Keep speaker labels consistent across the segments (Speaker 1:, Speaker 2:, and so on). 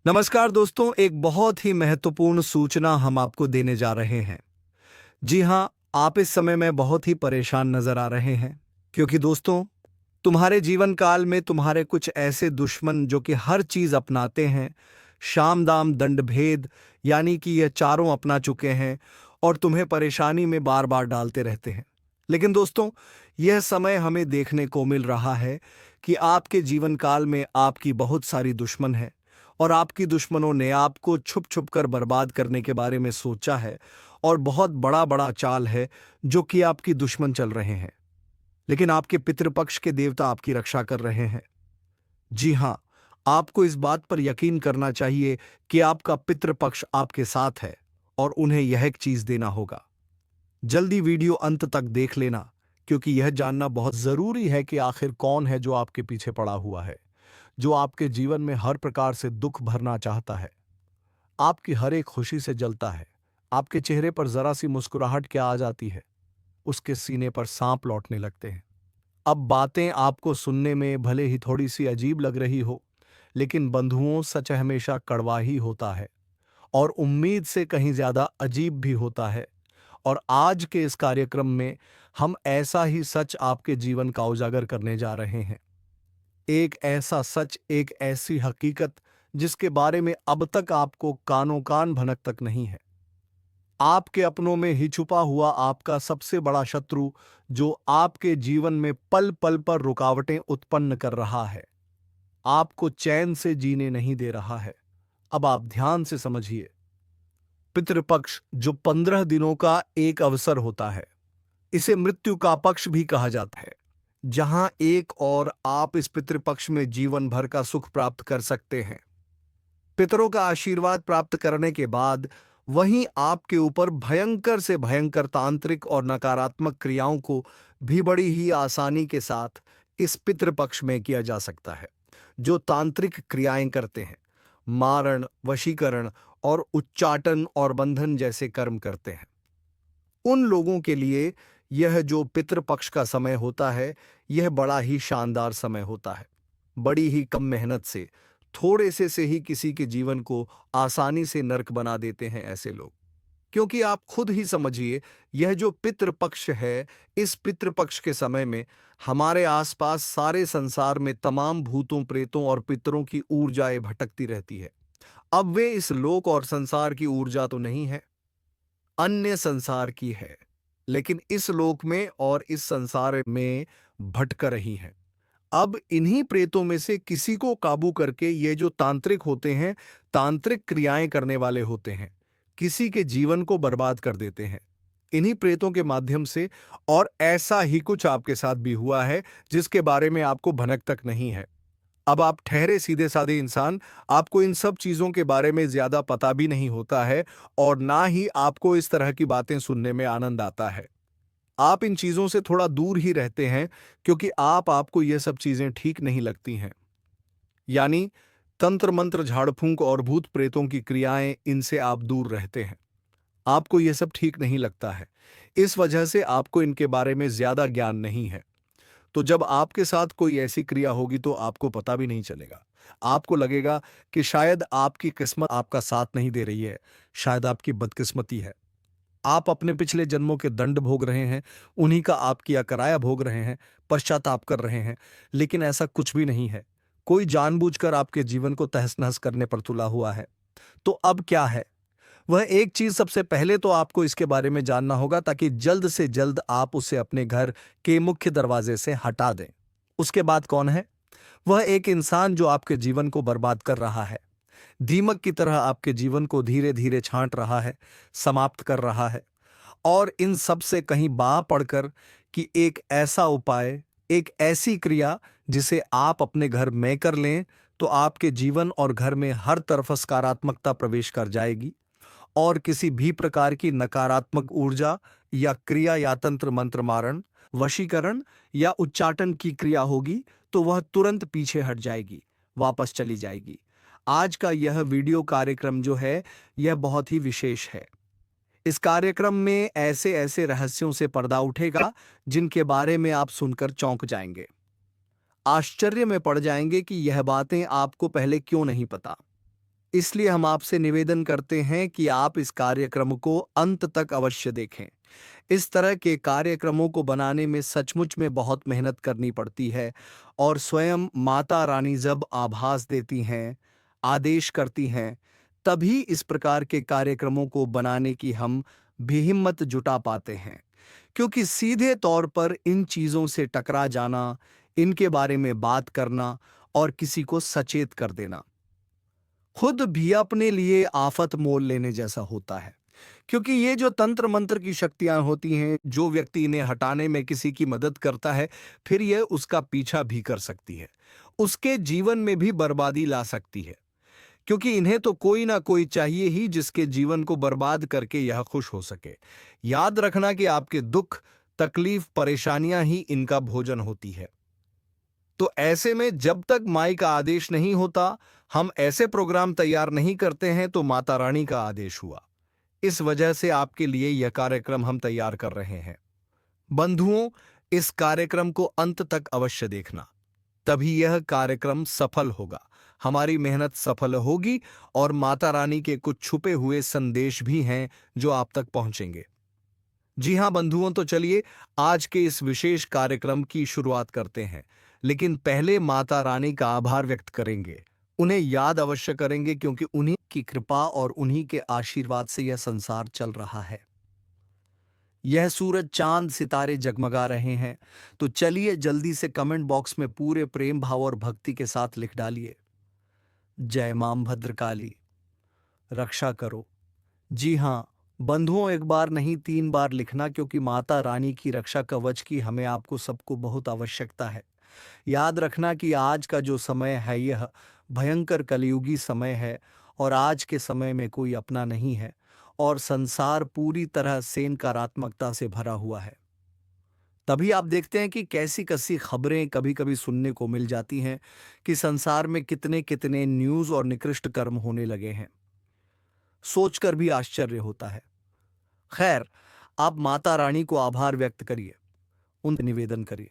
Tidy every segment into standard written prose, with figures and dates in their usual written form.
Speaker 1: नमस्कार दोस्तों, एक बहुत ही महत्वपूर्ण सूचना हम आपको देने जा रहे हैं। जी हाँ, आप इस समय में बहुत ही परेशान नजर आ रहे हैं क्योंकि दोस्तों, तुम्हारे जीवन काल में तुम्हारे कुछ ऐसे दुश्मन जो कि हर चीज अपनाते हैं, शाम दाम दंड भेद, यानी कि ये चारों अपना चुके हैं और तुम्हें परेशानी में बार बार डालते रहते हैं। लेकिन दोस्तों, यह समय हमें देखने को मिल रहा है कि आपके जीवन काल में आपकी बहुत सारी दुश्मन है और आपकी दुश्मनों ने आपको छुप छुप कर बर्बाद करने के बारे में सोचा है और बहुत बड़ा बड़ा चाल है जो कि आपकी दुश्मन चल रहे हैं। लेकिन आपके पितृपक्ष के देवता आपकी रक्षा कर रहे हैं। जी हाँ, आपको इस बात पर यकीन करना चाहिए कि आपका पितृपक्ष आपके साथ है और उन्हें यह एक चीज देना होगा। जल्दी वीडियो अंत तक देख लेना, क्योंकि यह जानना बहुत जरूरी है कि आखिर कौन है जो आपके पीछे पड़ा हुआ है, जो आपके जीवन में हर प्रकार से दुख भरना चाहता है, आपकी हर एक खुशी से जलता है। आपके चेहरे पर जरा सी मुस्कुराहट क्या आ जाती है, उसके सीने पर सांप लौटने लगते हैं। अब बातें आपको सुनने में भले ही थोड़ी सी अजीब लग रही हो, लेकिन बंधुओं, सच हमेशा कड़वा ही होता है और उम्मीद से कहीं ज्यादा अजीब भी होता है। और आज के इस कार्यक्रम में हम ऐसा ही सच आपके जीवन का उजागर करने जा रहे हैं। एक ऐसा सच, एक ऐसी हकीकत जिसके बारे में अब तक आपको कानों कान भनक तक नहीं है। आपके अपनों में ही छुपा हुआ आपका सबसे बड़ा शत्रु, जो आपके जीवन में पल पल पर रुकावटें उत्पन्न कर रहा है, आपको चैन से जीने नहीं दे रहा है। अब आप ध्यान से समझिए। पितृपक्ष जो 15 दिनों का एक अवसर होता है, इसे मृत्यु का पक्ष भी कहा जाता है, जहां एक और आप इस पितृपक्ष में जीवन भर का सुख प्राप्त कर सकते हैं। पितरों का आशीर्वाद प्राप्त करने के बाद वहीं आपके ऊपर भयंकर से भयंकर तांत्रिक और नकारात्मक क्रियाओं को भी बड़ी ही आसानी के साथ इस पितृपक्ष में किया जा सकता है। जो तांत्रिक क्रियाएं करते हैं, मारण, वशीकरण और उच्चाटन और बंधन जैसे कर्म करते हैं, उन लोगों के लिए यह जो पितृपक्ष का समय होता है, यह बड़ा ही शानदार समय होता है। बड़ी ही कम मेहनत से, थोड़े से ही किसी के जीवन को आसानी से नरक बना देते हैं ऐसे लोग। क्योंकि आप खुद ही समझिए, यह जो पितृपक्ष है, इस पितृपक्ष के समय में हमारे आसपास सारे संसार में तमाम भूतों, प्रेतों और पितरों की ऊर्जाएं भटकती रहती है। अब वे इस लोक और संसार की ऊर्जा तो नहीं है, अन्य संसार की है, लेकिन इस लोक में और इस संसार में भटक रही हैं। अब इन्हीं प्रेतों में से किसी को काबू करके ये जो तांत्रिक होते हैं, तांत्रिक क्रियाएं करने वाले होते हैं, किसी के जीवन को बर्बाद कर देते हैं इन्हीं प्रेतों के माध्यम से। और ऐसा ही कुछ आपके साथ भी हुआ है जिसके बारे में आपको भनक तक नहीं है। अब आप ठहरे सीधे साधे इंसान, आपको इन सब चीजों के बारे में ज्यादा पता भी नहीं होता है और ना ही आपको इस तरह की बातें सुनने में आनंद आता है। आप इन चीजों से थोड़ा दूर ही रहते हैं क्योंकि आपको ये सब चीजें ठीक नहीं लगती हैं। यानी तंत्र मंत्र, झाड़ फूंक और भूत प्रेतों की क्रियाएं, इनसे आप दूर रहते हैं। आपको ये सब ठीक नहीं लगता है, इस वजह से आपको इनके बारे में ज्यादा ज्ञान नहीं है। तो जब आपके साथ कोई ऐसी क्रिया होगी तो आपको पता भी नहीं चलेगा। आपको लगेगा कि शायद आपकी किस्मत आपका साथ नहीं दे रही है, शायद आपकी बदकिस्मती है। आप अपने पिछले जन्मों के दंड भोग रहे हैं, उन्हीं का आप किया कराया भोग रहे हैं, पश्चाताप कर रहे हैं। लेकिन ऐसा कुछ भी नहीं है। कोई जानबूझकर आपके जीवन को तहस-नहस करने पर तुला हुआ है। तो अब क्या है? वह एक चीज सबसे पहले तो आपको इसके बारे में जानना होगा, ताकि जल्द से जल्द आप उसे अपने घर के मुख्य दरवाजे से हटा दें। उसके बाद कौन है? वह एक इंसान जो आपके जीवन को बर्बाद कर रहा है, दीमक की तरह आपके जीवन को धीरे धीरे छांट रहा है, समाप्त कर रहा है। और इन सब से कहीं बाह पड़कर कि एक ऐसा उपाय, एक ऐसी क्रिया जिसे आप अपने घर में कर लें, तो आपके जीवन और घर में हर तरफ सकारात्मकता प्रवेश कर जाएगी और किसी भी प्रकार की नकारात्मक ऊर्जा या क्रिया या तंत्र मंत्र, मारण, वशीकरण या उच्चाटन की क्रिया होगी तो वह तुरंत पीछे हट जाएगी, वापस चली जाएगी। आज का यह वीडियो कार्यक्रम जो है, यह बहुत ही विशेष है। इस कार्यक्रम में ऐसे ऐसे रहस्यों से पर्दा उठेगा जिनके बारे में आप सुनकर चौंक जाएंगे, आश्चर्य में पड़ जाएंगे कि यह बातें आपको पहले क्यों नहीं पता। इसलिए हम आपसे निवेदन करते हैं कि आप इस कार्यक्रम को अंत तक अवश्य देखें। इस तरह के कार्यक्रमों को बनाने में सचमुच में बहुत मेहनत करनी पड़ती है और स्वयं माता रानी जब आभास देती हैं, आदेश करती हैं, तभी इस प्रकार के कार्यक्रमों को बनाने की हम भी हिम्मत जुटा पाते हैं। क्योंकि सीधे तौर पर इन चीज़ों से टकरा जाना, इनके बारे में बात करना और किसी को सचेत कर देना खुद भी अपने लिए आफत मोल लेने जैसा होता है। क्योंकि ये जो तंत्र मंत्र की शक्तियां होती हैं, जो व्यक्ति इन्हें हटाने में किसी की मदद करता है, फिर यह उसका पीछा भी कर सकती है, उसके जीवन में भी बर्बादी ला सकती है। क्योंकि इन्हें तो कोई ना कोई चाहिए ही जिसके जीवन को बर्बाद करके यह खुश हो सके। याद रखना कि आपके दुख, तकलीफ, परेशानियां ही इनका भोजन होती है। तो ऐसे में जब तक माई का आदेश नहीं होता, हम ऐसे प्रोग्राम तैयार नहीं करते हैं, तो माता रानी का आदेश हुआ। इस वजह से आपके लिए यह कार्यक्रम हम तैयार कर रहे हैं। बंधुओं, इस कार्यक्रम को अंत तक अवश्य देखना, तभी यह कार्यक्रम सफल होगा, हमारी मेहनत सफल होगी और माता रानी के कुछ छुपे हुए संदेश भी हैं जो आप तक पहुंचेंगे। जी हां बंधुओं, तो चलिए आज के इस विशेष कार्यक्रम की शुरुआत करते हैं। लेकिन पहले माता रानी का आभार व्यक्त करेंगे, उन्हें याद अवश्य करेंगे, क्योंकि उन्हीं की कृपा और उन्हीं के आशीर्वाद से यह संसार चल रहा है। यह सूरज, चांद, सितारे जगमगा रहे हैं। तो चलिए जल्दी से कमेंट बॉक्स में पूरे प्रेम भाव और भक्ति के साथ लिख डालिए, जय मां भद्रकाली, रक्षा करो। जी हां बंधुओं, एक बार नहीं 3 बार लिखना, क्योंकि माता रानी की रक्षा कवच की हमें आपको सबको बहुत आवश्यकता है। याद रखना कि आज का जो समय है यह भयंकर कलयुगी समय है और आज के समय में कोई अपना नहीं है और संसार पूरी तरह से नकारात्मकता से भरा हुआ है। तभी आप देखते हैं कि कैसी कैसी खबरें कभी कभी सुनने को मिल जाती हैं कि संसार में कितने कितने न्यूज़ और निकृष्ट कर्म होने लगे हैं। सोचकर भी आश्चर्य होता है। खैर, आप माता रानी को आभार व्यक्त करिए, उन निवेदन करिए।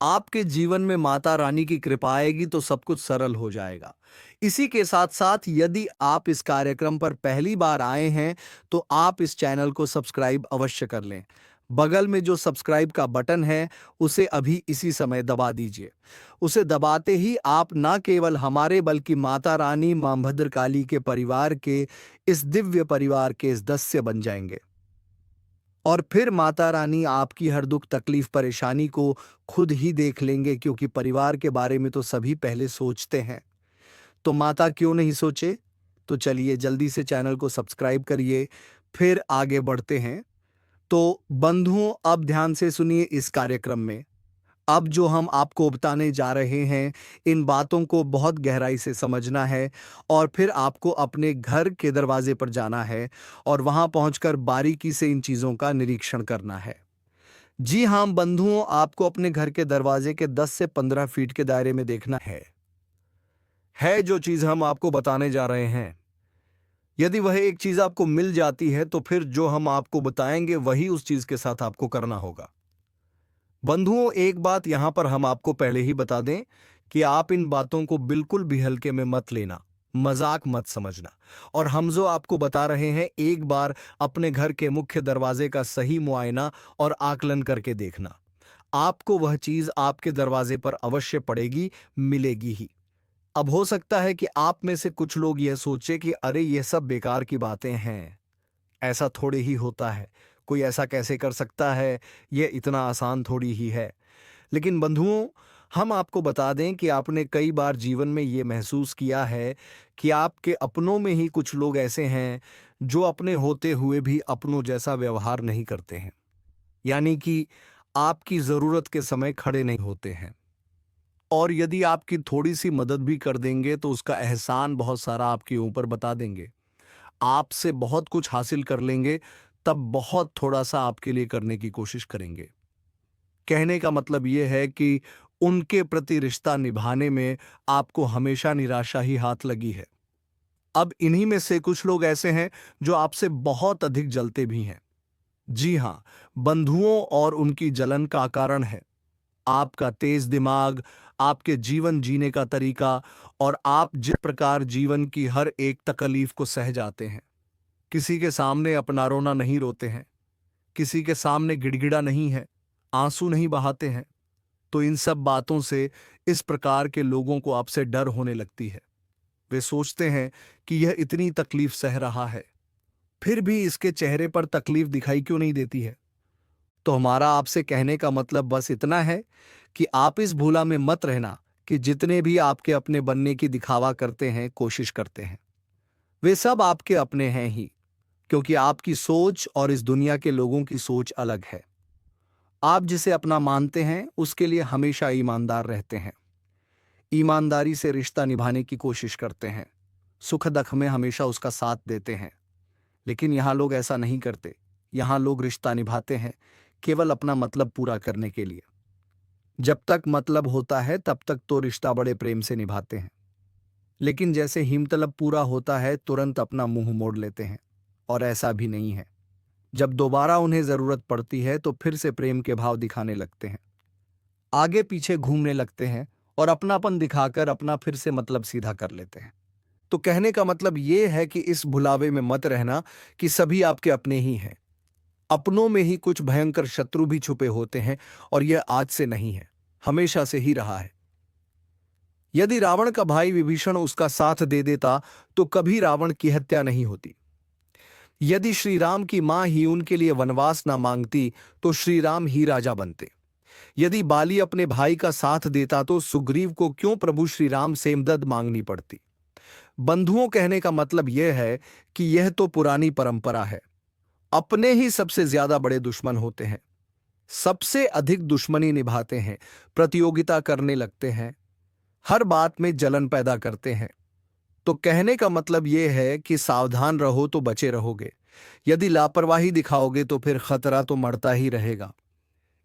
Speaker 1: आपके जीवन में माता रानी की कृपा आएगी तो सब कुछ सरल हो जाएगा। इसी के साथ साथ यदि आप इस कार्यक्रम पर पहली बार आए हैं तो आप इस चैनल को सब्सक्राइब अवश्य कर लें। बगल में जो सब्सक्राइब का बटन है उसे अभी इसी समय दबा दीजिए। उसे दबाते ही आप न केवल हमारे बल्कि माता रानी मां भद्रकाली के परिवार के, इस दिव्य परिवार के सदस्य बन जाएंगे। और फिर माता रानी आपकी हर दुख, तकलीफ, परेशानी को खुद ही देख लेंगे, क्योंकि परिवार के बारे में तो सभी पहले सोचते हैं। तो माता क्यों नहीं सोचे? तो चलिए जल्दी से चैनल को सब्सक्राइब करिए, फिर आगे बढ़ते हैं। तो बंधुओं, अब ध्यान से सुनिए इस कार्यक्रम में। अब जो हम आपको बताने जा रहे हैं, इन बातों को बहुत गहराई से समझना है और फिर आपको अपने घर के दरवाजे पर जाना है और वहां पहुंचकर बारीकी से इन चीज़ों का निरीक्षण करना है। जी हाँ बंधुओं, आपको अपने घर के दरवाजे के 10 से 15 फीट के दायरे में देखना है जो चीज़ हम आपको बताने जा रहे हैं। यदि वह एक चीज़ आपको मिल जाती है तो फिर जो हम आपको बताएंगे वही उस चीज़ के साथ आपको करना होगा। बंधुओं, एक बात यहां पर हम आपको पहले ही बता दें कि आप इन बातों को बिल्कुल भी हल्के में मत लेना, मजाक मत समझना। और हम जो आपको बता रहे हैं, एक बार अपने घर के मुख्य दरवाजे का सही मुआयना और आकलन करके देखना। आपको वह चीज आपके दरवाजे पर अवश्य पड़ेगी, मिलेगी ही। अब हो सकता है कि आप में से कुछ लोग यह सोचे कि अरे ये सब बेकार की बातें हैं, ऐसा थोड़े ही होता है, कोई ऐसा कैसे कर सकता है, यह इतना आसान थोड़ी ही है। लेकिन बंधुओं, हम आपको बता दें कि आपने कई बार जीवन में ये महसूस किया है कि आपके अपनों में ही कुछ लोग ऐसे हैं जो अपने होते हुए भी अपनों जैसा व्यवहार नहीं करते हैं, यानी कि आपकी ज़रूरत के समय खड़े नहीं होते हैं। और यदि आपकी थोड़ी सी मदद भी कर देंगे तो उसका एहसान बहुत सारा आपके ऊपर बता देंगे, आपसे बहुत कुछ हासिल कर लेंगे, तब बहुत थोड़ा सा आपके लिए करने की कोशिश करेंगे। कहने का मतलब यह है कि उनके प्रति रिश्ता निभाने में आपको हमेशा निराशा ही हाथ लगी है। अब इन्हीं में से कुछ लोग ऐसे हैं जो आपसे बहुत अधिक जलते भी हैं। जी हां बंधुओं, और उनकी जलन का कारण है आपका तेज दिमाग, आपके जीवन जीने का तरीका और आप जिस प्रकार जीवन की हर एक तकलीफ को सह जाते हैं। किसी के सामने अपना रोना नहीं रोते हैं, किसी के सामने गिड़गिड़ा नहीं है, आंसू नहीं बहाते हैं। तो इन सब बातों से इस प्रकार के लोगों को आपसे डर होने लगती है। वे सोचते हैं कि यह इतनी तकलीफ सह रहा है, फिर भी इसके चेहरे पर तकलीफ दिखाई क्यों नहीं देती है। तो हमारा आपसे कहने का मतलब बस इतना है कि आप इस भूला में मत रहना कि जितने भी आपके अपने बनने की दिखावा करते हैं, कोशिश करते हैं, वे सब आपके अपने हैं ही, क्योंकि आपकी सोच और इस दुनिया के लोगों की सोच अलग है। आप जिसे अपना मानते हैं उसके लिए हमेशा ईमानदार रहते हैं, ईमानदारी से रिश्ता निभाने की कोशिश करते हैं, सुख दुख में हमेशा उसका साथ देते हैं। लेकिन यहाँ लोग ऐसा नहीं करते। यहाँ लोग रिश्ता निभाते हैं केवल अपना मतलब पूरा करने के लिए। जब तक मतलब होता है तब तक तो रिश्ता बड़े प्रेम से निभाते हैं, लेकिन जैसे हिमतलब पूरा होता है तुरंत अपना मुंह मोड़ लेते हैं। और ऐसा भी नहीं है, जब दोबारा उन्हें जरूरत पड़ती है तो फिर से प्रेम के भाव दिखाने लगते हैं, आगे पीछे घूमने लगते हैं और अपनापन दिखाकर अपना फिर से मतलब सीधा कर लेते हैं। तो कहने का मतलब ये है कि इस भुलावे में मत रहना कि सभी आपके अपने ही हैं। अपनों में ही कुछ भयंकर शत्रु भी छुपे होते हैं, और यह आज से नहीं है, हमेशा से ही रहा है। यदि रावण का भाई विभीषण उसका साथ दे देता तो कभी रावण की हत्या नहीं होती। यदि श्री राम की मां ही उनके लिए वनवास ना मांगती तो श्री राम ही राजा बनते। यदि बाली अपने भाई का साथ देता तो सुग्रीव को क्यों प्रभु श्री राम से इमदद मांगनी पड़ती। बंधुओं, कहने का मतलब यह है कि यह तो पुरानी परंपरा है। अपने ही सबसे ज्यादा बड़े दुश्मन होते हैं, सबसे अधिक दुश्मनी निभाते हैं, प्रतियोगिता करने लगते हैं, हर बात में जलन पैदा करते हैं। तो कहने का मतलब यह है कि सावधान रहो तो बचे रहोगे। यदि लापरवाही दिखाओगे तो फिर खतरा तो मरता ही रहेगा।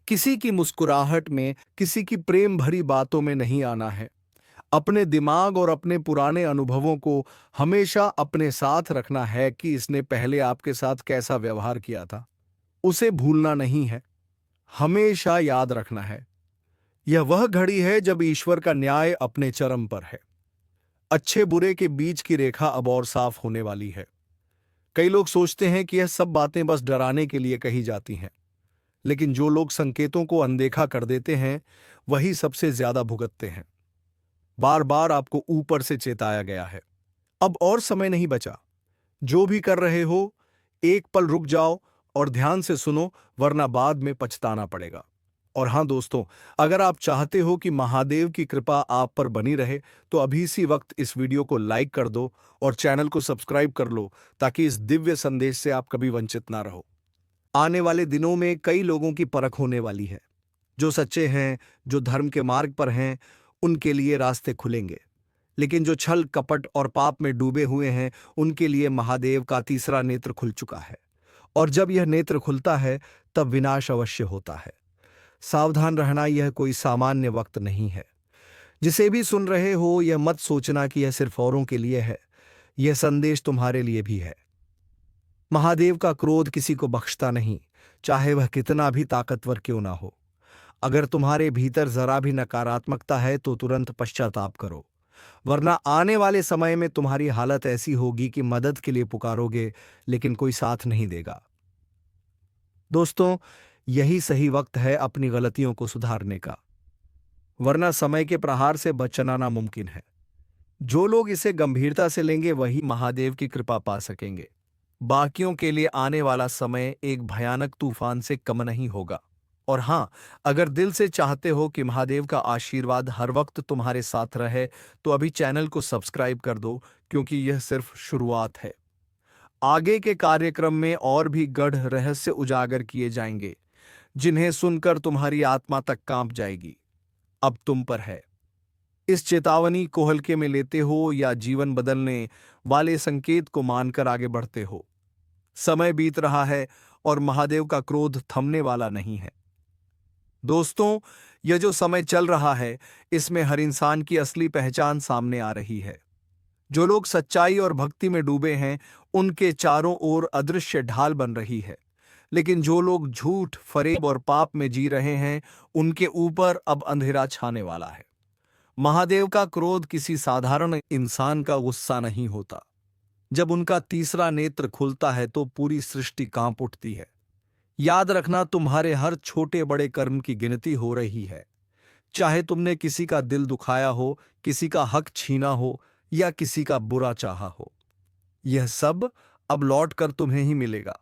Speaker 1: किसी की मुस्कुराहट में, किसी की प्रेम भरी बातों में नहीं आना है। अपने दिमाग और अपने पुराने अनुभवों को हमेशा अपने साथ रखना है कि इसने पहले आपके साथ कैसा व्यवहार किया था, उसे भूलना नहीं है, हमेशा याद रखना है। यह वह घड़ी है जब ईश्वर का न्याय अपने चरम पर है। अच्छे बुरे के बीच की रेखा अब और साफ होने वाली है। कई लोग सोचते हैं कि यह सब बातें बस डराने के लिए कही जाती हैं, लेकिन जो लोग संकेतों को अनदेखा कर देते हैं वही सबसे ज्यादा भुगतते हैं। बार बार आपको ऊपर से चेताया गया है, अब और समय नहीं बचा। जो भी कर रहे हो, एक पल रुक जाओ और ध्यान से सुनो, वरना बाद में पछताना पड़ेगा। और हाँ दोस्तों, अगर आप चाहते हो कि महादेव की कृपा आप पर बनी रहे तो अभी इसी वक्त इस वीडियो को लाइक कर दो और चैनल को सब्सक्राइब कर लो, ताकि इस दिव्य संदेश से आप कभी वंचित ना रहो। आने वाले दिनों में कई लोगों की परख होने वाली है। जो सच्चे हैं, जो धर्म के मार्ग पर हैं, उनके लिए रास्ते खुलेंगे। लेकिन जो छल कपट और पाप में डूबे हुए हैं, उनके लिए महादेव का तीसरा नेत्र खुल चुका है। और जब यह नेत्र खुलता है तब विनाश अवश्य होता है। सावधान रहना, यह कोई सामान्य वक्त नहीं है। जिसे भी सुन रहे हो, यह मत सोचना कि यह सिर्फ औरों के लिए है, यह संदेश तुम्हारे लिए भी है। महादेव का क्रोध किसी को बख्शता नहीं, चाहे वह कितना भी ताकतवर क्यों ना हो। अगर तुम्हारे भीतर जरा भी नकारात्मकता है तो तुरंत पश्चाताप करो, वरना आने वाले समय में तुम्हारी हालत ऐसी होगी कि मदद के लिए पुकारोगे लेकिन कोई साथ नहीं देगा। दोस्तों, यही सही वक्त है अपनी गलतियों को सुधारने का, वरना समय के प्रहार से बचना नामुमकिन है। जो लोग इसे गंभीरता से लेंगे वही महादेव की कृपा पा सकेंगे। बाकियों के लिए आने वाला समय एक भयानक तूफान से कम नहीं होगा। और हां, अगर दिल से चाहते हो कि महादेव का आशीर्वाद हर वक्त तुम्हारे साथ रहे तो अभी चैनल को सब्सक्राइब कर दो, क्योंकि यह सिर्फ शुरुआत है। आगे के कार्यक्रम में और भी गढ़ रहस्य उजागर किए जाएंगे, जिन्हें सुनकर तुम्हारी आत्मा तक कांप जाएगी। अब तुम पर है। इस चेतावनी को हल्के में लेते हो या जीवन बदलने वाले संकेत को मानकर आगे बढ़ते हो। समय बीत रहा है और महादेव का क्रोध थमने वाला नहीं है। दोस्तों, यह जो समय चल रहा है, इसमें हर इंसान की असली पहचान सामने आ रही है। जो लोग सच्चाई और भक्ति में डूबे हैं, उनके चारों ओर अदृश्य ढाल बन रही है। लेकिन जो लोग झूठ, फरेब और पाप में जी रहे हैं, उनके ऊपर अब अंधेरा छाने वाला है। महादेव का क्रोध किसी साधारण इंसान का गुस्सा नहीं होता। जब उनका तीसरा नेत्र खुलता है तो पूरी सृष्टि कांप उठती है। याद रखना, तुम्हारे हर छोटे बड़े कर्म की गिनती हो रही है। चाहे तुमने किसी का दिल दुखाया हो, किसी का हक छीना हो या किसी का बुरा चाहा हो, यह सब अब लौट कर तुम्हें ही मिलेगा।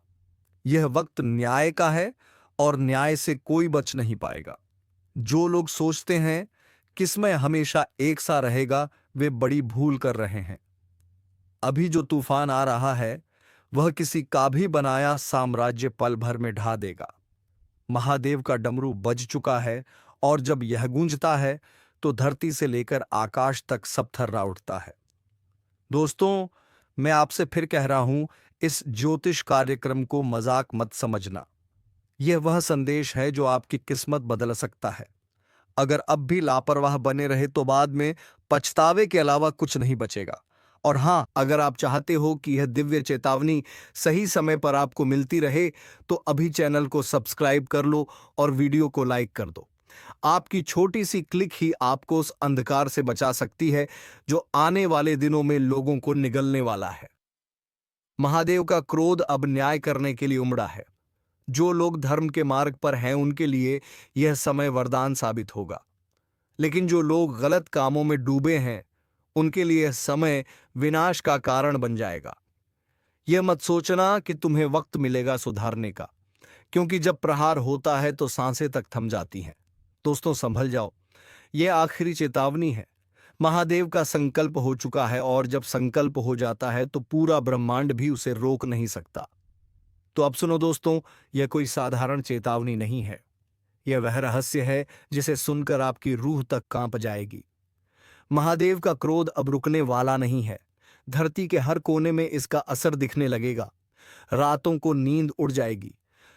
Speaker 1: यह वक्त न्याय का है और न्याय से कोई बच नहीं पाएगा। जो लोग सोचते हैं किस्मत हमेशा एक सा रहेगा, वे बड़ी भूल कर रहे हैं। अभी जो तूफान आ रहा है वह किसी का भी बनाया साम्राज्य पल भर में ढा देगा। महादेव का डमरू बज चुका है और जब यह गूंजता है तो धरती से लेकर आकाश तक सब थर्रा उठता है। दोस्तों, मैं आपसे फिर कह रहा हूं, इस ज्योतिष कार्यक्रम को मजाक मत समझना। यह वह संदेश है जो आपकी किस्मत बदल सकता है। अगर अब भी लापरवाह बने रहे तो बाद में पछतावे के अलावा कुछ नहीं बचेगा। और हां, अगर आप चाहते हो कि यह दिव्य चेतावनी सही समय पर आपको मिलती रहे तो अभी चैनल को सब्सक्राइब कर लो और वीडियो को लाइक कर दो। आपकी छोटी सी क्लिक ही आपको उस अंधकार से बचा सकती है जो आने वाले दिनों में लोगों को निगलने वाला है। महादेव का क्रोध अब न्याय करने के लिए उमड़ा है। जो लोग धर्म के मार्ग पर हैं उनके लिए यह समय वरदान साबित होगा, लेकिन जो लोग गलत कामों में डूबे हैं उनके लिए यह समय विनाश का कारण बन जाएगा। यह मत सोचना कि तुम्हें वक्त मिलेगा सुधारने का, क्योंकि जब प्रहार होता है तो सांसें तक थम जाती हैं। दोस्तों, संभल जाओ, यह आखिरी चेतावनी है। महादेव का संकल्प हो चुका है और जब संकल्प हो जाता है तो पूरा ब्रह्मांड भी उसे रोक नहीं सकता। तो अब सुनो दोस्तों, यह कोई साधारण चेतावनी नहीं है। यह वह रहस्य है जिसे सुनकर आपकी रूह तक कांप जाएगी। महादेव का क्रोध अब रुकने वाला नहीं है। धरती के हर कोने में इसका असर दिखने लगेगा। रातों को नींद उड़ जाएगी,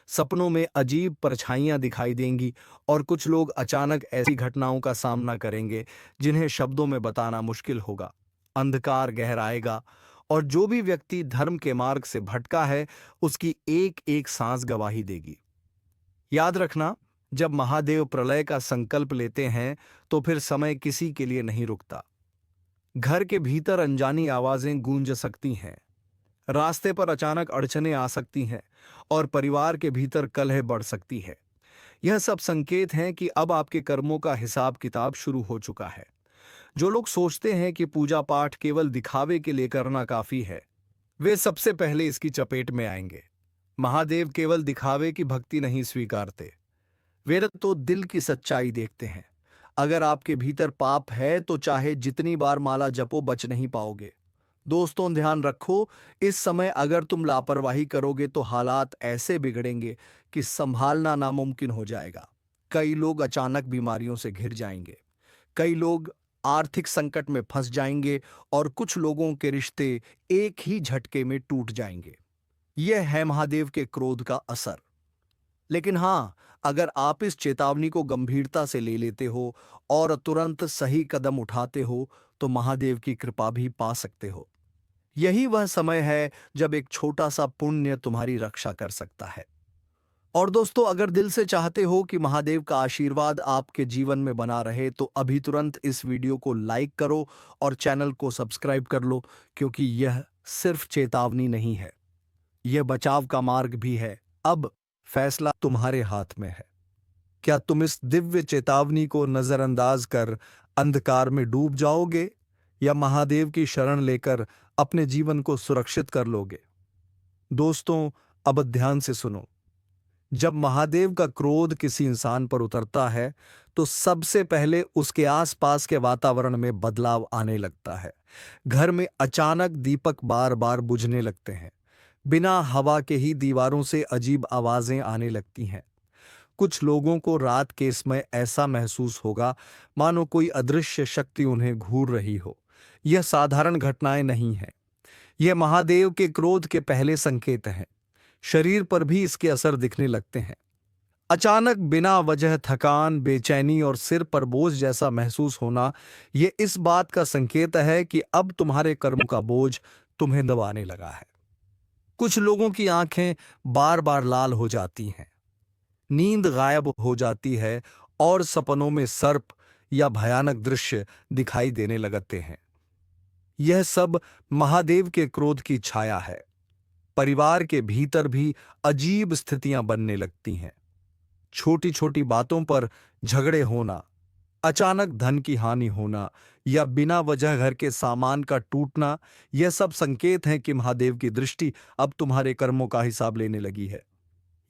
Speaker 1: सपनों में अजीब परछाइयां दिखाई देंगी और कुछ लोग अचानक ऐसी घटनाओं का सामना करेंगे जिन्हें शब्दों में बताना मुश्किल होगा। अंधकार गहराएगा और जो भी व्यक्ति धर्म के मार्ग से भटका है उसकी एक एक सांस गवाही देगी। याद रखना, जब महादेव प्रलय का संकल्प लेते हैं तो फिर समय किसी के लिए नहीं रुकता। घर के भीतर अनजानी आवाजें गूंज सकती हैं, रास्ते पर अचानक अड़चनें आ सकती हैं और परिवार के भीतर कलह बढ़ सकती है। यह सब संकेत हैं कि अब आपके कर्मों का हिसाब किताब शुरू हो चुका है। जो लोग सोचते हैं कि पूजा पाठ केवल दिखावे के लिए करना काफी है, वे सबसे पहले इसकी चपेट में आएंगे। महादेव केवल दिखावे की भक्ति नहीं स्वीकारते, वे तो दिल की सच्चाई देखते हैं। अगर आपके भीतर पाप है तो चाहे जितनी बार माला जपो बच नहीं पाओगे। दोस्तों, ध्यान रखो, इस समय अगर तुम लापरवाही करोगे तो हालात ऐसे बिगड़ेंगे कि संभालना नामुमकिन हो जाएगा। कई लोग अचानक बीमारियों से घिर जाएंगे, कई लोग आर्थिक संकट में फंस जाएंगे और कुछ लोगों के रिश्ते एक ही झटके में टूट जाएंगे। यह है महादेव के क्रोध का असर। लेकिन हां, अगर आप इस चेतावनी को गंभीरता से ले लेते हो और तुरंत सही कदम उठाते हो तो महादेव की कृपा भी पा सकते हो। यही वह समय है जब एक छोटा सा पुण्य तुम्हारी रक्षा कर सकता है। और दोस्तों, अगर दिल से चाहते हो कि महादेव का आशीर्वाद आपके जीवन में बना रहे तो अभी तुरंत इस वीडियो को लाइक करो और चैनल को सब्सक्राइब कर लो, क्योंकि यह सिर्फ चेतावनी नहीं है, यह बचाव का मार्ग भी है। अब फैसला तुम्हारे हाथ में है। क्या तुम इस दिव्य चेतावनी को नजरअंदाज कर अंधकार में डूब जाओगे या महादेव की शरण लेकर अपने जीवन को सुरक्षित कर लोगे? दोस्तों, अब ध्यान से सुनो। जब महादेव का क्रोध किसी इंसान पर उतरता है तो सबसे पहले उसके आसपास के वातावरण में बदलाव आने लगता है। घर में अचानक दीपक बार बार बुझने लगते हैं, बिना हवा के ही दीवारों से अजीब आवाजें आने लगती हैं। कुछ लोगों को रात के समय ऐसा महसूस होगा मानो कोई अदृश्य शक्ति उन्हें घूर रही हो। यह साधारण घटनाएं नहीं हैं, यह महादेव के क्रोध के पहले संकेत हैं। शरीर पर भी इसके असर दिखने लगते हैं। अचानक बिना वजह थकान, बेचैनी और सिर पर बोझ जैसा महसूस होना, यह इस बात का संकेत है कि अब तुम्हारे कर्मों का बोझ तुम्हें दबाने लगा है। कुछ लोगों की आंखें बार बार लाल हो जाती हैं, नींद गायब हो जाती है और सपनों में सर्प या भयानक दृश्य दिखाई देने लगते हैं। यह सब महादेव के क्रोध की छाया है। परिवार के भीतर भी अजीब स्थितियां बनने लगती हैं। छोटी छोटी बातों पर झगड़े होना, अचानक धन की हानि होना या बिना वजह घर के सामान का टूटना, यह सब संकेत हैं कि महादेव की दृष्टि अब तुम्हारे कर्मों का हिसाब लेने लगी है।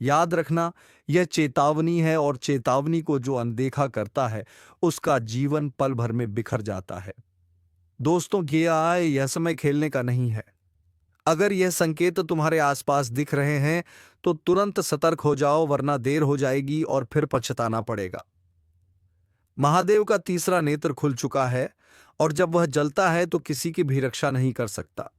Speaker 1: याद रखना, यह चेतावनी है और चेतावनी को जो अनदेखा करता है उसका जीवन पल भर में बिखर जाता है। दोस्तों, यह समय खेलने का नहीं है। अगर यह संकेत तुम्हारे आसपास दिख रहे हैं तो तुरंत सतर्क हो जाओ, वरना देर हो जाएगी और फिर पछताना पड़ेगा। महादेव का तीसरा नेत्र खुल चुका है और जब वह जलता है तो किसी की भी रक्षा नहीं कर सकता।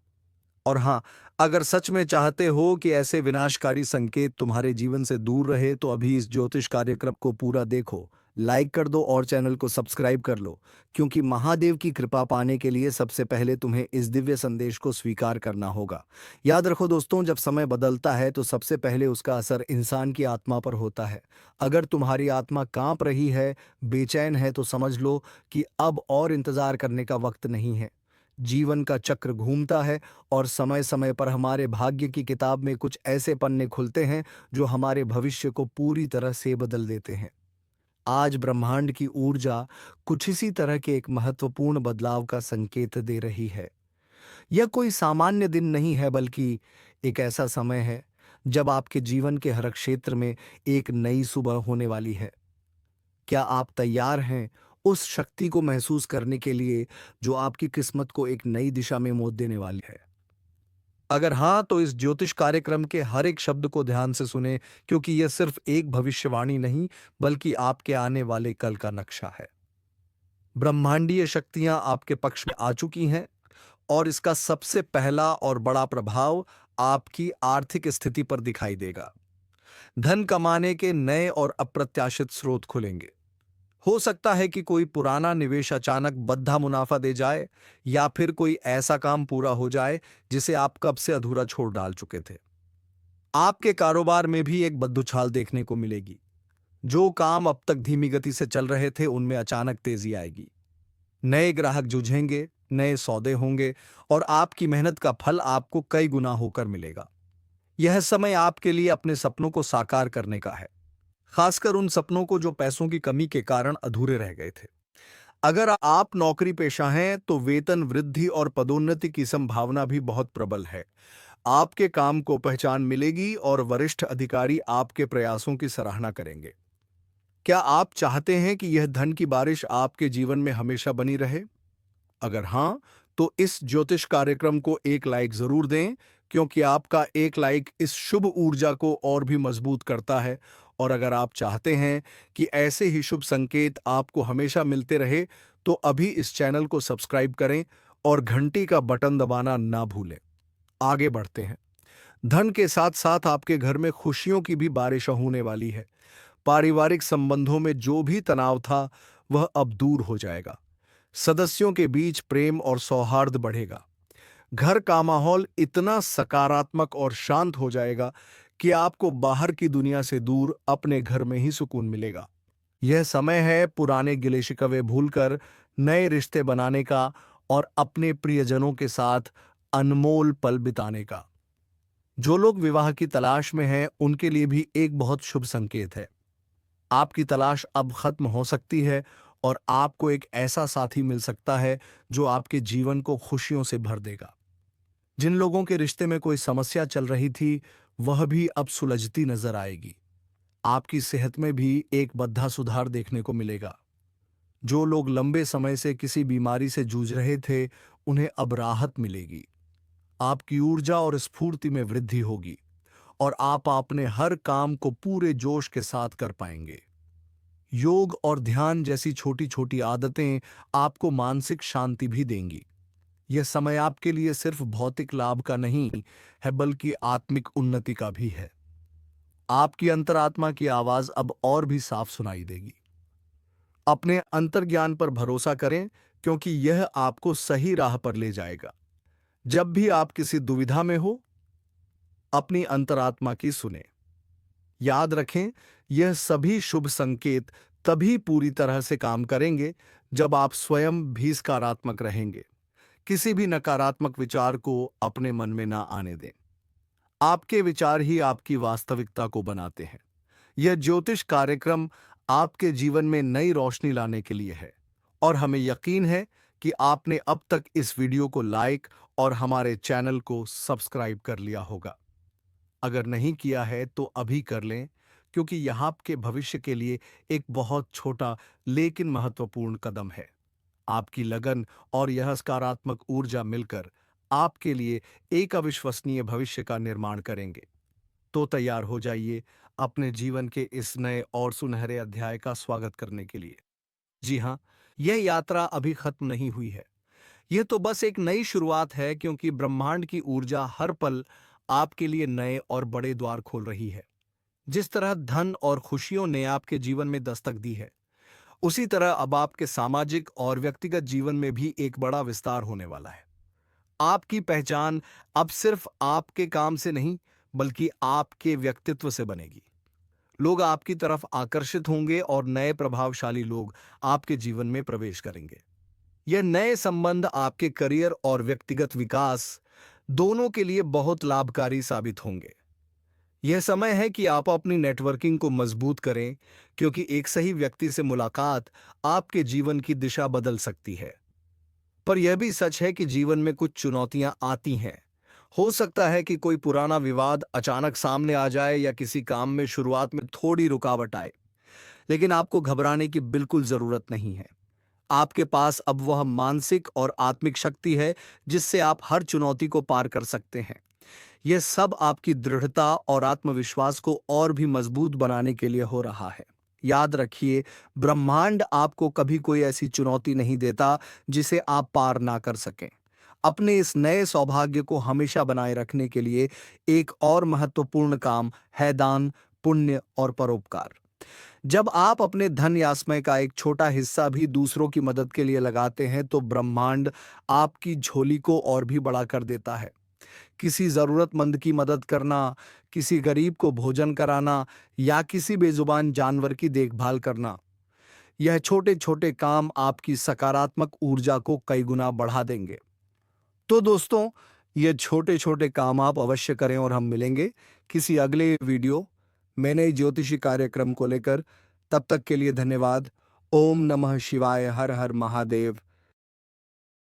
Speaker 1: और हां, अगर सच में चाहते हो कि ऐसे विनाशकारी संकेत तुम्हारे जीवन से दूर रहे तो अभी इस ज्योतिष कार्यक्रम को पूरा देखो, लाइक कर दो और चैनल को सब्सक्राइब कर लो, क्योंकि महादेव की कृपा पाने के लिए सबसे पहले तुम्हें इस दिव्य संदेश को स्वीकार करना होगा। याद रखो दोस्तों, जब समय बदलता है तो सबसे पहले उसका असर इंसान की आत्मा पर होता है। अगर तुम्हारी आत्मा कांप रही है, बेचैन है, तो समझ लो कि अब और इंतजार करने का वक्त नहीं है। जीवन का चक्र घूमता है और समय समय पर हमारे भाग्य की किताब में कुछ ऐसे पन्ने खुलते हैं जो हमारे भविष्य को पूरी तरह से बदल देते हैं। आज ब्रह्मांड की ऊर्जा कुछ इसी तरह के एक महत्वपूर्ण बदलाव का संकेत दे रही है। यह कोई सामान्य दिन नहीं है, बल्कि एक ऐसा समय है जब आपके जीवन के हर क्षेत्र में एक नई सुबह होने वाली है। क्या आप तैयार हैं उस शक्ति को महसूस करने के लिए जो आपकी किस्मत को एक नई दिशा में मोड़ देने वाली है? अगर हाँ, तो इस ज्योतिष कार्यक्रम के हर एक शब्द को ध्यान से सुने, क्योंकि यह सिर्फ एक भविष्यवाणी नहीं, बल्कि आपके आने वाले कल का नक्शा है। ब्रह्मांडीय शक्तियां आपके पक्ष में आ चुकी हैं और इसका सबसे पहला और बड़ा प्रभाव आपकी आर्थिक स्थिति पर दिखाई देगा। धन कमाने के नए और अप्रत्याशित स्रोत खुलेंगे। हो सकता है कि कोई पुराना निवेश अचानक बद्धा मुनाफा दे जाए, या फिर कोई ऐसा काम पूरा हो जाए जिसे आप कब से अधूरा छोड़ डाल चुके थे। आपके कारोबार में भी एक बद्दुछाल देखने को मिलेगी। जो काम अब तक धीमी गति से चल रहे थे उनमें अचानक तेजी आएगी। नए ग्राहक जुझेंगे, नए सौदे होंगे और आपकी मेहनत का फल आपको कई गुना होकर मिलेगा। यह समय आपके लिए अपने सपनों को साकार करने का है, खासकर उन सपनों को जो पैसों की कमी के कारण अधूरे रह गए थे। अगर आप नौकरी पेशा हैं तो वेतन वृद्धि और पदोन्नति की संभावना भी बहुत प्रबल है। आपके काम को पहचान मिलेगी और वरिष्ठ अधिकारी आपके प्रयासों की सराहना करेंगे। क्या आप चाहते हैं कि यह धन की बारिश आपके जीवन में हमेशा बनी रहे? अगर हां, तो इस ज्योतिष कार्यक्रम को एक लाइक जरूर दें, क्योंकि आपका एक लाइक इस शुभ ऊर्जा को और भी मजबूत करता है। और अगर आप चाहते हैं कि ऐसे ही शुभ संकेत आपको हमेशा मिलते रहे, तो अभी इस चैनल को सब्सक्राइब करें और घंटी का बटन दबाना ना भूलें। आगे बढ़ते हैं। धन के साथ साथ आपके घर में खुशियों की भी बारिश होने वाली है। पारिवारिक संबंधों में जो भी तनाव था वह अब दूर हो जाएगा। सदस्यों के बीच प्रेम और सौहार्द बढ़ेगा। घर का माहौल इतना सकारात्मक और शांत हो जाएगा कि आपको बाहर की दुनिया से दूर अपने घर में ही सुकून मिलेगा। यह समय है पुराने गिले शिकवे भूलकर नए रिश्ते बनाने का और अपने प्रियजनों के साथ अनमोल पल बिताने का। जो लोग विवाह की तलाश में हैं उनके लिए भी एक बहुत शुभ संकेत है। आपकी तलाश अब खत्म हो सकती है और आपको एक ऐसा साथी मिल सकता है जो आपके जीवन को खुशियों से भर देगा। जिन लोगों के रिश्ते में कोई समस्या चल रही थी वह भी अब सुलझती नजर आएगी। आपकी सेहत में भी एक बद्धा सुधार देखने को मिलेगा। जो लोग लंबे समय से किसी बीमारी से जूझ रहे थे उन्हें अब राहत मिलेगी। आपकी ऊर्जा और स्फूर्ति में वृद्धि होगी और आप अपने हर काम को पूरे जोश के साथ कर पाएंगे। योग और ध्यान जैसी छोटी छोटी आदतें आपको मानसिक शांति भी देंगी। यह समय आपके लिए सिर्फ भौतिक लाभ का नहीं है, बल्कि आत्मिक उन्नति का भी है। आपकी अंतरात्मा की आवाज अब और भी साफ सुनाई देगी। अपने अंतर्ज्ञान पर भरोसा करें, क्योंकि यह आपको सही राह पर ले जाएगा। जब भी आप किसी दुविधा में हो, अपनी अंतरात्मा की सुने। याद रखें, यह सभी शुभ संकेत तभी पूरी तरह से काम करेंगे जब आप स्वयं भी सकारात्मक रहेंगे। किसी भी नकारात्मक विचार को अपने मन में ना आने दें। आपके विचार ही आपकी वास्तविकता को बनाते हैं। यह ज्योतिष कार्यक्रम आपके जीवन में नई रोशनी लाने के लिए है और हमें यकीन है कि आपने अब तक इस वीडियो को लाइक और हमारे चैनल को सब्सक्राइब कर लिया होगा। अगर नहीं किया है तो अभी कर लें, क्योंकि यह आपके भविष्य के लिए एक बहुत छोटा लेकिन महत्वपूर्ण कदम है। आपकी लगन और यह सकारात्मक ऊर्जा मिलकर आपके लिए एक अविश्वसनीय भविष्य का निर्माण करेंगे। तो तैयार हो जाइए अपने जीवन के इस नए और सुनहरे अध्याय का स्वागत करने के लिए। जी हाँ, यह यात्रा अभी खत्म नहीं हुई है। यह तो बस एक नई शुरुआत है, क्योंकि ब्रह्मांड की ऊर्जा हर पल आपके लिए नए और बड़े द्वार खोल रही है। जिस तरह धन और खुशियों ने आपके जीवन में दस्तक दी है, उसी तरह अब आपके सामाजिक और व्यक्तिगत जीवन में भी एक बड़ा विस्तार होने वाला है। आपकी पहचान अब सिर्फ आपके काम से नहीं, बल्कि आपके व्यक्तित्व से बनेगी। लोग आपकी तरफ आकर्षित होंगे और नए प्रभावशाली लोग आपके जीवन में प्रवेश करेंगे। यह नए संबंध आपके करियर और व्यक्तिगत विकास दोनों के लिए बहुत लाभकारी साबित होंगे। यह समय है कि आप अपनी नेटवर्किंग को मजबूत करें, क्योंकि एक सही व्यक्ति से मुलाकात आपके जीवन की दिशा बदल सकती है। पर यह भी सच है कि जीवन में कुछ चुनौतियां आती हैं। हो सकता है कि कोई पुराना विवाद अचानक सामने आ जाए या किसी काम में शुरुआत में थोड़ी रुकावट आए। लेकिन आपको घबराने की बिल्कुल जरूरत नहीं है। आपके पास अब वह मानसिक और आत्मिक शक्ति है जिससे आप हर चुनौती को पार कर सकते हैं। यह सब आपकी दृढ़ता और आत्मविश्वास को और भी मजबूत बनाने के लिए हो रहा है। याद रखिए, ब्रह्मांड आपको कभी कोई ऐसी चुनौती नहीं देता जिसे आप पार ना कर सकें। अपने इस नए सौभाग्य को हमेशा बनाए रखने के लिए एक और महत्वपूर्ण काम है दान, पुण्य और परोपकार। जब आप अपने धन या समय का एक छोटा हिस्सा भी दूसरों की मदद के लिए लगाते हैं, तो ब्रह्मांड आपकी झोली को और भी बड़ा कर देता है। किसी जरूरतमंद की मदद करना, किसी गरीब को भोजन कराना या किसी बेजुबान जानवर की देखभाल करना, यह छोटे छोटे काम आपकी सकारात्मक ऊर्जा को कई गुना बढ़ा देंगे। तो दोस्तों, ये छोटे छोटे काम आप अवश्य करें और हम मिलेंगे किसी अगले वीडियो में नए ज्योतिषी कार्यक्रम को लेकर। तब तक के लिए धन्यवाद। ओम नमः शिवाय। हर हर महादेव।